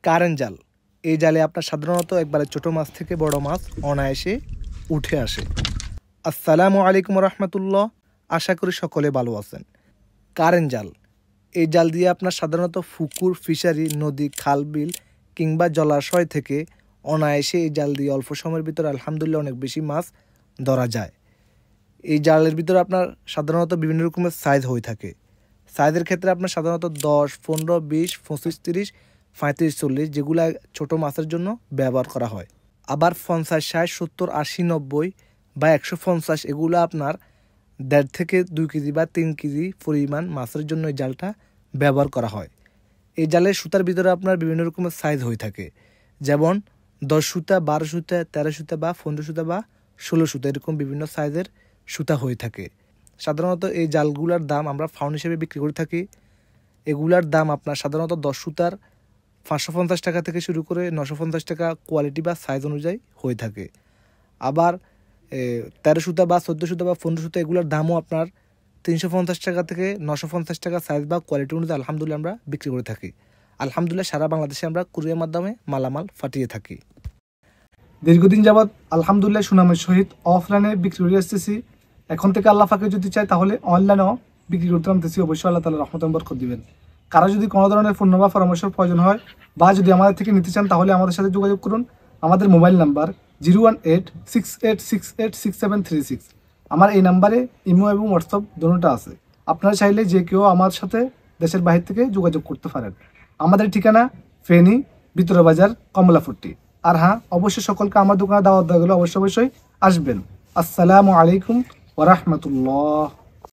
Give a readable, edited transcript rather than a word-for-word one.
Current জাল। এই জালে আপনার সাধারণত একবারে ছোট মাছ থেকে বড় মাছ অনায়াসে উঠে আসে। আসসালামু আলাইকুম রহমতুল্লাহ। আশা করি সকলে ভালো আছেন। কারেন্ট জাল, এই জাল দিয়ে আপনার সাধারণত পুকুর, ফিশারি, নদী, খাল, বিল কিংবা জলাশয় থেকে অনায়াসে এই জাল দিয়ে অল্প সময়ের ভিতরে আলহামদুলিল্লাহ অনেক বেশি মাছ ধরা যায়। এই জালের ভিতরে আপনার সাধারণত বিভিন্ন রকমের সাইজ হয়ে থাকে। সাইজের ক্ষেত্রে আপনার সাধারণত 10, 15, 20, 25, 30, 35, 40 যেগুলো ছোট মাছের জন্য ব্যবহার করা হয়। আবার 50, 60, 70, 80, 90 বা 150 এগুলো আপনার 1.5 থেকে 2 কেজি বা 3 কেজি পরিমাণ মাছের জন্য এই জালটা ব্যবহার করা হয়। এই জালের সুতার ভিতরে আপনার বিভিন্ন রকমের সাইজ হয়ে থাকে, যেমন 10 সুতা, 12 সুতা, 13 সুতা বা 15 সুতা বা 16 সুতা, এরকম বিভিন্ন সাইজের সুতা হয়ে থাকে। সাধারণত এই জালগুলার দাম আমরা ফাউন্ড হিসেবে বিক্রি করে থাকি। এগুলার দাম আপনার সাধারণত 10 সুতার 550 টাকা থেকে শুরু করে 950 টাকা কোয়ালিটি বা সাইজ অনুযায়ী হয়ে থাকে। আবার 13 সুতা বা 14 সুতা বা 15 সুতা এগুলোর দামও আপনার 350 টাকা থেকে 950 টাকা সাইজ বা কোয়ালিটি অনুযায়ী আলহামদুলিল্লাহ আমরা বিক্রি করে থাকি। আলহামদুলিল্লাহ সারা বাংলাদেশে আমরা কুরিয়ার মাধ্যমে মালামাল পাঠিয়ে থাকি। দীর্ঘদিন যাবৎ আলহামদুলিল্লাহ সুনামের সহিত অফলাইনে বিক্রি করে আসতেছি। এখন থেকে আল্লাহ পাকে যদি চাই তাহলে অনলাইনেও বিক্রি করতে নামতেছি। অবশ্যই আল্লাহ তাআলা রহমত বরকত দিবেন। কারো যদি কোনো ধরনের ফোন বা পরামর্শের প্রয়োজন হয় বা যদি আমাদের থেকে নিতে চান তাহলে আমাদের সাথে যোগাযোগ করুন। আমাদের মোবাইল নাম্বার 01868686736। আমার এই নাম্বারে ইমো এবং হোয়াটসঅ্যাপ দুটোটা আছে। আপনারা চাইলে যে কেউ আমার সাথে দেশের বাহির থেকে যোগাযোগ করতে পারেন। আমাদের ঠিকানা ফেনী, ভিতরে বাজার, কমলাপট্টি। আর হ্যাঁ, অবশ্যই সকলকে আমার দোকানে দাওয়াত দেওয়া গেলে অবশ্যই আসবেন। আসসালামু আলাইকুম ওয়া রাহমাতুল্লাহ।